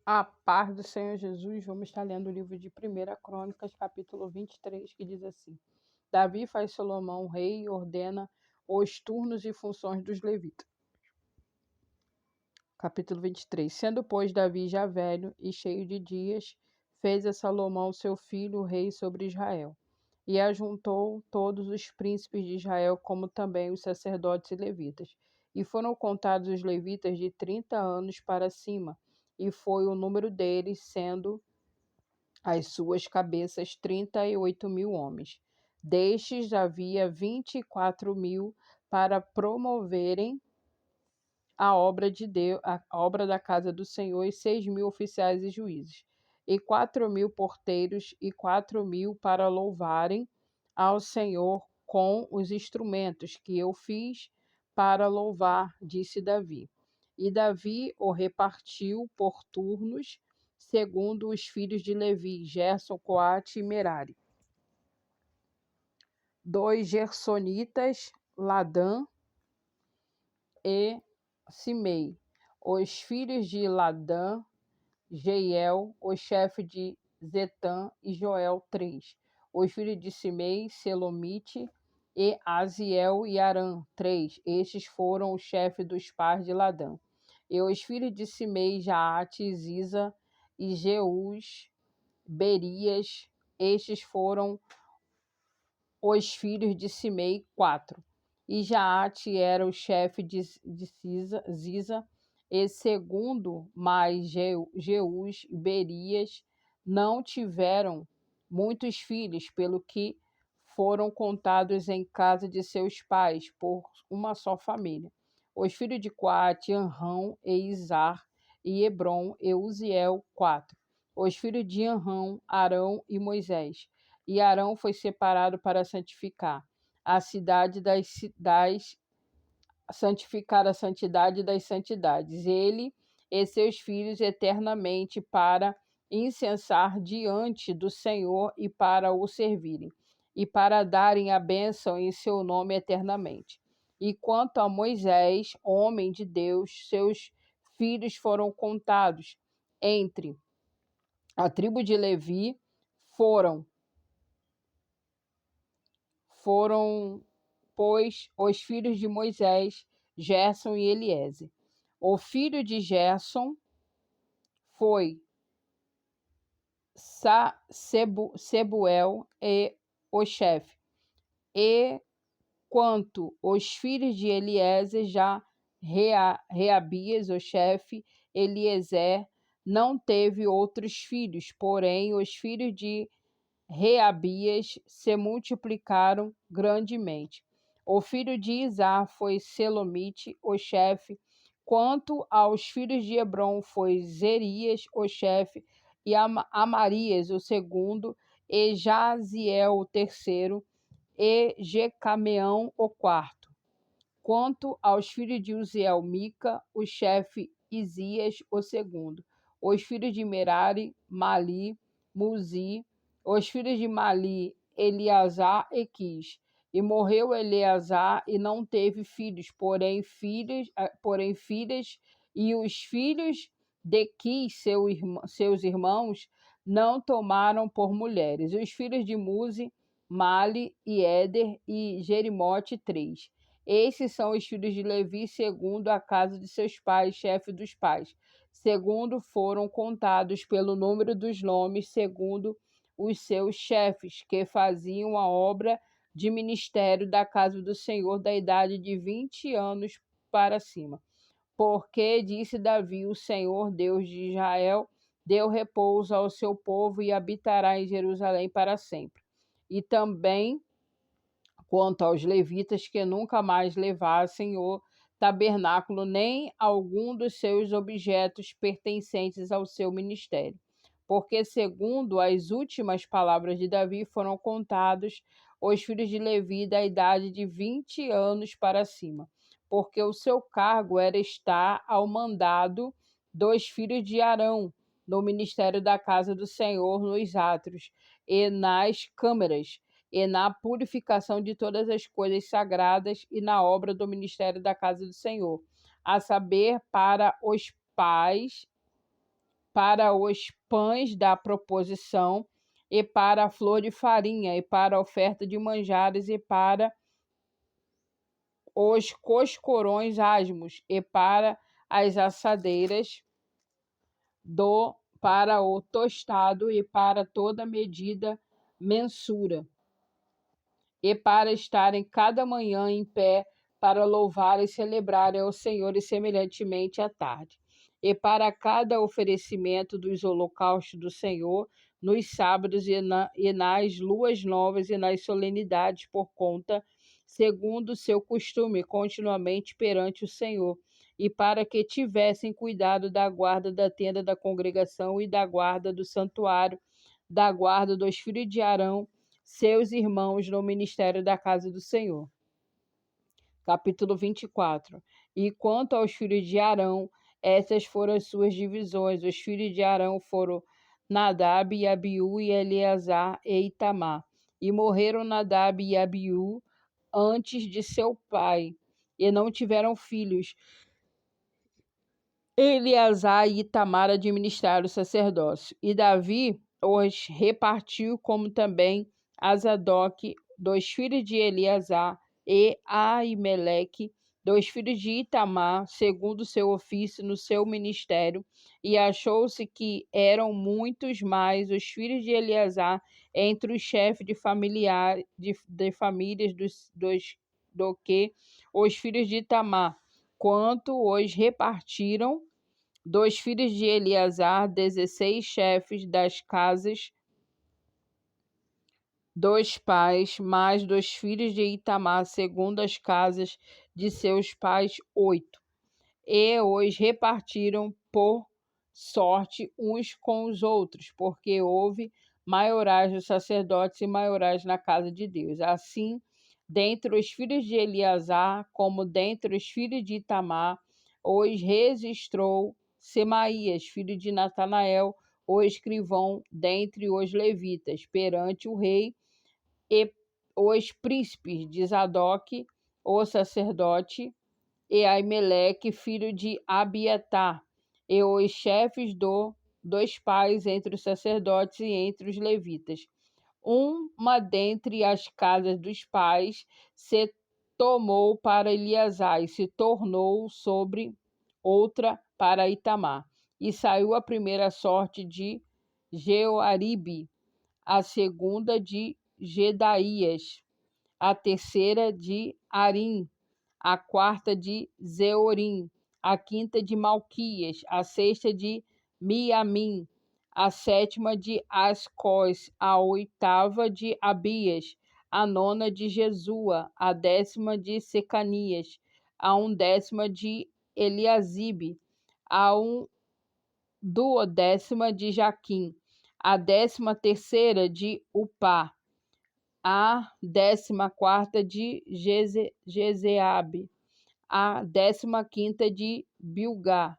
A paz do Senhor Jesus, vamos estar lendo o livro de 1 Crônicas, capítulo 23, que diz assim: Davi faz Salomão rei e ordena os turnos e funções dos levitas. Capítulo 23. Sendo, pois, Davi já velho e cheio de dias, fez a Salomão seu filho rei sobre Israel. E ajuntou todos os príncipes de Israel, como também os sacerdotes e levitas. E foram contados os levitas de 30 anos para cima, e foi o número deles, sendo as suas cabeças 38.000 homens. Destes havia 24.000 para promoverem a obra de Deus, a obra da casa do Senhor, e 6.000 oficiais e juízes, e 4.000 porteiros, e 4.000 para louvarem ao Senhor com os instrumentos que eu fiz para louvar, disse Davi. E Davi o repartiu por turnos, segundo os filhos de Levi, Gerson, Coate e Merari. 2 gersonitas, Ladã e Simei. Os filhos de Ladã, Jeiel, o chefe de Zetã, e Joel, 3. Os filhos de Simei, Selomite, e Aziel e Arã, 3. Estes foram o chefe dos pais de Ladã. E os filhos de Simei, Jaate, Ziza e Jeus, Berias. Estes foram os filhos de Simei, 4. E Jaate era o chefe de Ziza, e segundo mais Jeus e Berias não tiveram muitos filhos, pelo que foram contados em casa de seus pais, por uma só família. Os filhos de Coate, Anrão e Izar, e Hebron e Uziel, 4. Os filhos de Anrão, Arão e Moisés. E Arão foi separado para santificar a cidade santificar a santidade das santidades, ele e seus filhos eternamente, para incensar diante do Senhor e para o servirem, e para darem a bênção em seu nome eternamente. E quanto a Moisés, homem de Deus, seus filhos foram contados entre a tribo de Levi, foram, pois, os filhos de Moisés, Gerson e Eliezer. O filho de Gerson foi Sebuel e o chefe. E quanto os filhos de Eliezer, já Reabias, o chefe, Eliezer, não teve outros filhos, porém os filhos de Reabias se multiplicaram grandemente. O filho de Izar foi Selomite, o chefe. Quanto aos filhos de Hebron, foi Zerias, o chefe, e Amarias, o segundo, e Jaziel, o terceiro, e Jecameão, o quarto. Quanto aos filhos de Uziel, Mica, o chefe, Isias, o segundo. Os filhos de Merari, Mali, Muzi. Os filhos de Mali, Eleazar e Quis. E morreu Eleazar e não teve filhos, porém filhas, e os filhos de Quis, seus irmãos, não tomaram por mulheres. Os filhos de Muzi, Mali e Éder e Jerimote, 3. Esses são os filhos de Levi, segundo a casa de seus pais, chefe dos pais. Segundo foram contados pelo número dos nomes, segundo os seus chefes, que faziam a obra de ministério da casa do Senhor, da idade de 20 anos para cima. Porque, disse Davi, o Senhor, Deus de Israel, deu repouso ao seu povo e habitará em Jerusalém para sempre. E também quanto aos levitas, que nunca mais levassem o tabernáculo nem algum dos seus objetos pertencentes ao seu ministério. Porque, segundo as últimas palavras de Davi, foram contados os filhos de Levi da idade de 20 anos para cima, porque o seu cargo era estar ao mandado dos filhos de Arão, no ministério da casa do Senhor, nos átrios e nas câmeras, e na purificação de todas as coisas sagradas e na obra do ministério da casa do Senhor, a saber, para os pais para os pães da proposição, e para a flor de farinha, e para a oferta de manjares, e para os coscorões asmos, e para as assadeiras para o tostado, e para toda medida mensura, e para estarem cada manhã em pé para louvar e celebrar ao Senhor, e semelhantemente à tarde. E para cada oferecimento dos holocaustos do Senhor, nos sábados e nas luas novas e nas solenidades por conta, segundo o seu costume, continuamente perante o Senhor, e para que tivessem cuidado da guarda da tenda da congregação e da guarda do santuário, da guarda dos filhos de Arão, seus irmãos, no ministério da casa do Senhor. Capítulo 24. E quanto aos filhos de Arão, essas foram as suas divisões. Os filhos de Arão foram Nadab e Abiú, e Eleazar e Itamar. E morreram Nadab e Abiú antes de seu pai, e não tiveram filhos. Eleazar e Itamar administraram o sacerdócio. E Davi os repartiu, como também a Zadok, dos filhos de Eleazar, e Aimeleque, dos filhos de Itamar, segundo o seu ofício no seu ministério. E achou-se que eram muitos mais os filhos de Eleazar entre os chefes de famílias do que os filhos de Itamar, quanto os repartiram dos filhos de Eleazar, 16 chefes das casas dos pais, mais dos filhos de Itamar, segundo as casas de seus pais, 8. E os repartiram por sorte uns com os outros, porque houve maiorais dos sacerdotes e maiorais na casa de Deus. Assim, dentre os filhos de Eleazar, como dentre os filhos de Itamar, os registrou Semaías, filho de Natanael, o escrivão, dentre os levitas, perante o rei, e os príncipes de Zadok, o sacerdote, e Aimeleque, filho de Abiatar, e os chefes dos pais entre os sacerdotes e entre os levitas. Uma dentre as casas dos pais se tomou para Eleazar, e se tornou sobre outra para Itamar. E saiu a primeira sorte de Jeoaribe, a segunda de Gedaías, a terceira de Arim, a quarta de Zeorim, a quinta de Malquias, a sexta de Miamim, a sétima de Ascós, a oitava de Abias, a nona de Jesua, a décima de Secanias, a undécima de Eliasibe, a duodécima de Jaquim, a 13ª de Upá, a 14ª de Jezeabe, a 15ª de Bilgá,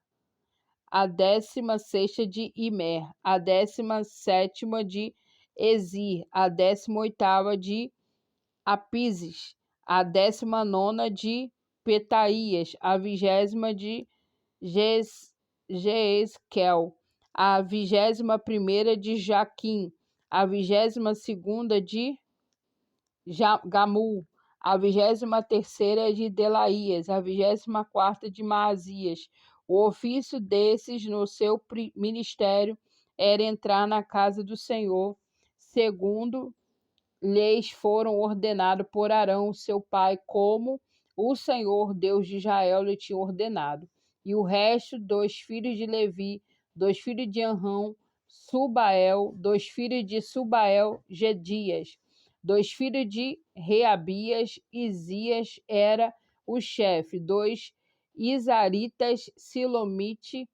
a 16ª de Imer, a 17ª de Ezir, a 18ª de Apises, a 19ª de Petaías, a 20ª de Jeesquel, a 21ª de Jaquim, a 22ª de Gamul, a 23ª de Delaías, a 24ª de Maasias. O ofício desses no seu ministério era entrar na casa do Senhor, segundo lhes foram ordenados por Arão, seu pai, como o Senhor, Deus de Israel, lhe tinha ordenado. E o resto dos filhos de Levi, dos filhos de Anrão, Subael, dos filhos de Subael, Gedias, dos filhos de Reabias, Isias era o chefe, dos Isaritas, Silomite,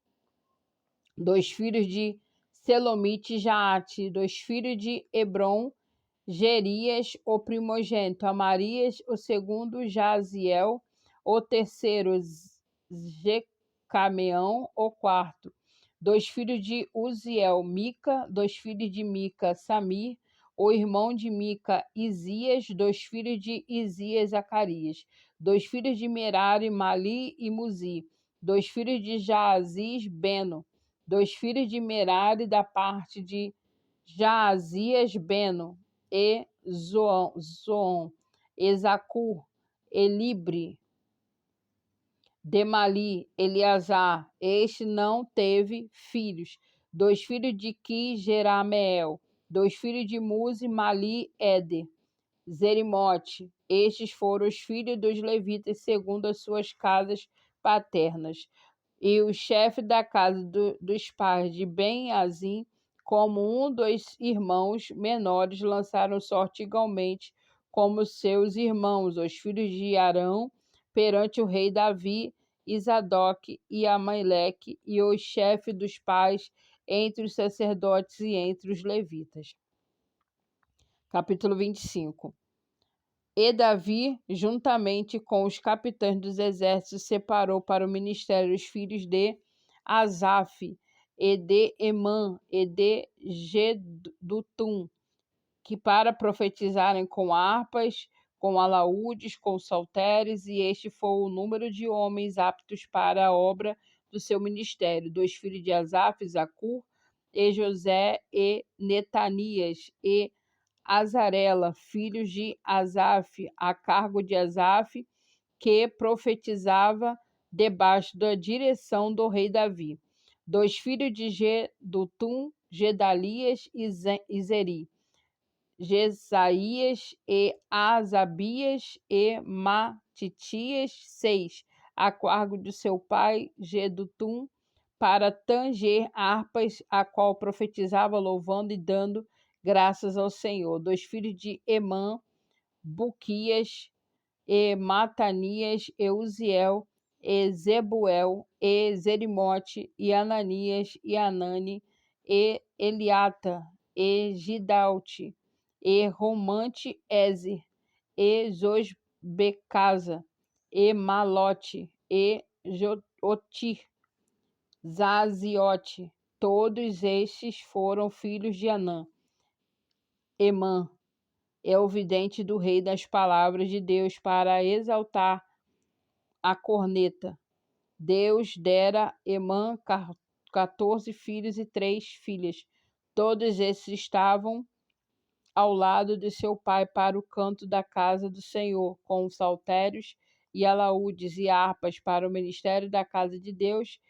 dos filhos de Selomite, Jaate, dos filhos de Hebron, Gerias, o primogênito, Amarias, o segundo, Jaziel, o terceiro, Jecameão, o quarto. Dos filhos de Uziel, Mica, dos filhos de Mica, Samir, o irmão de Mica, Isias, dos filhos de Isias, Zacarias, dos filhos de Merari, Mali e Muzi, dos filhos de Jaazis, Beno, 2 filhos de Merari da parte de Jaazias, Beno, e Zoon, Ezacur, Elibre, Demali, Eleazar. Este não teve filhos. 2 filhos de Quis, Jerameel. 2 filhos de Muzi, Mali, Éder, Zerimote. Estes foram os filhos dos levitas segundo as suas casas paternas. E o chefe da casa dos pais de Ben-Azim, como um dos irmãos menores, lançaram sorte igualmente como seus irmãos, os filhos de Arão, perante o rei Davi, Isadoque e Amaleque, e os chefes dos pais entre os sacerdotes e entre os levitas. Capítulo 25. E Davi, juntamente com os capitães dos exércitos, separou para o ministério os filhos de Asaf, e de Emã, e de Gedutum, que para profetizarem com harpas, com alaúdes, com saltérios, e este foi o número de homens aptos para a obra do seu ministério. 2 filhos de Asaf, Zacur, e José, e Netanias, e Azarela, filhos de Asaf, a cargo de Asaf, que profetizava debaixo da direção do rei Davi. 2 filhos de Gedutum, Gedalias e Zeri, Jesaías e Asabias e Matitias, 6, a cargo de seu pai Gedutum, para tanger harpas, a qual profetizava louvando e dando graças ao Senhor. 2 filhos de Emã, Buquias, e Matanias, e Uziel, e Zebuel, e Zerimote, e Ananias, e Anani, e Eliata, e Gidalte, e Romante Ezer, e Josbecasa, e Malote, e Otir, Zaziote. Todos estes foram filhos de Anã. Emã é o vidente do rei das palavras de Deus para exaltar a corneta. Deus dera a Emã 14 filhos e 3 filhas. Todos esses estavam ao lado de seu pai para o canto da casa do Senhor, com saltérios e alaúdes e harpas para o ministério da casa de Deus,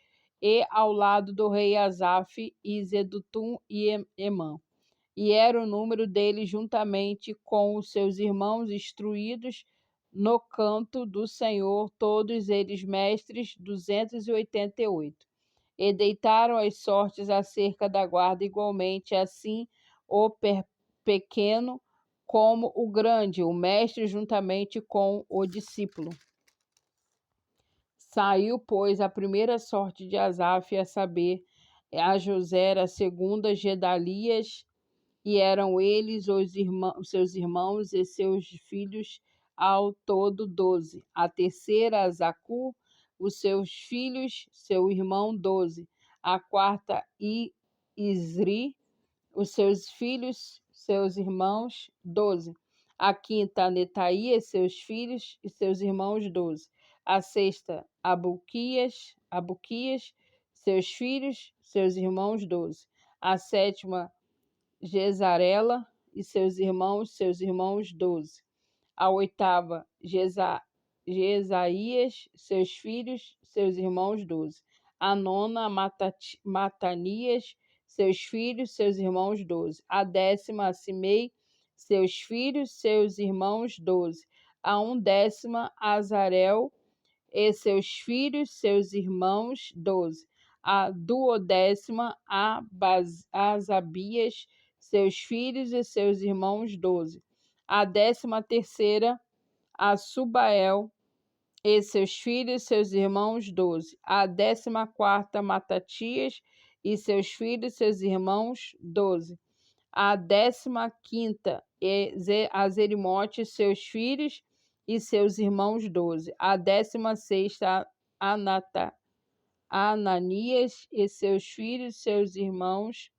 e ao lado do rei Asaf e Zedutum e Emã. E era o número deles juntamente com os seus irmãos instruídos no canto do Senhor, todos eles mestres, 288. E deitaram as sortes acerca da guarda igualmente, assim o pequeno como o grande, o mestre juntamente com o discípulo. Saiu, pois, a primeira sorte de Asaf, a saber, a José, a segunda, Gedalias, e eram eles seus irmãos e seus filhos, ao todo 12. A terceira, a Zacur, os seus filhos, seu irmão, 12. A quarta, Isri, os seus filhos, seus irmãos, 12. A quinta, Netaías, seus filhos e seus irmãos, 12. A sexta, Abuquias, seus filhos, seus irmãos, 12. A sétima, Jezarela e seus irmãos, 12. A oitava, Jesaías, seus filhos, seus irmãos, 12. A nona, Matanias, seus filhos, seus irmãos, 12. A décima, Simei, seus filhos, seus irmãos, 12. A undécima, Azarel, e seus filhos, seus irmãos, 12. A duodécima, Asabias, seus filhos e seus irmãos, 12. A 13ª, a Subael, e seus filhos, seus irmãos, 12. A 14ª, Matatias, e seus filhos, seus irmãos, 12. A 15ª, a Zerimote, seus filhos e seus irmãos, 12. A 16ª, Ananias e seus filhos, seus irmãos,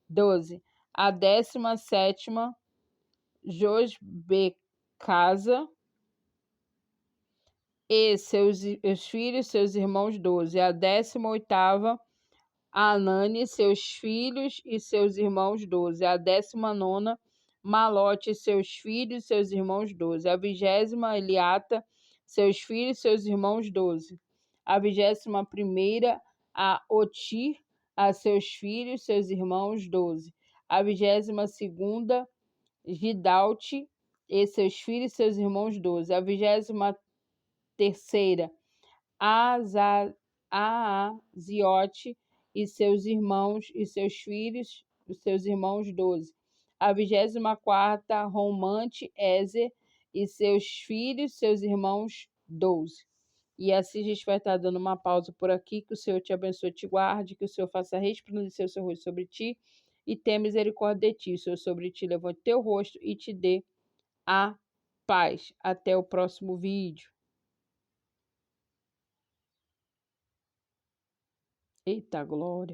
12. A 17ª, Josbecasa e seus filhos, seus irmãos, 12. A 18ª, a Anani, seus filhos e seus irmãos, 12. A 19ª, Malote, seus filhos e seus irmãos, 12. A 20ª, Eliata, seus filhos e seus irmãos, 12. A 21ª, a Otir, a seus filhos e seus irmãos, 12. A 22ª, Gidalte e seus filhos e seus irmãos, 12. A 23ª, Aaziote e seus irmãos e seus filhos, os seus irmãos, 12. A 24ª, Romante Ezer e seus filhos, seus irmãos, 12. E assim a gente vai estar dando uma pausa por aqui. Que o Senhor te abençoe, te guarde, que o Senhor faça resplandecer o seu rosto sobre ti e tenha misericórdia de ti. O Senhor sobre ti levante teu rosto e te dê a paz. Até o próximo vídeo. Eita glória!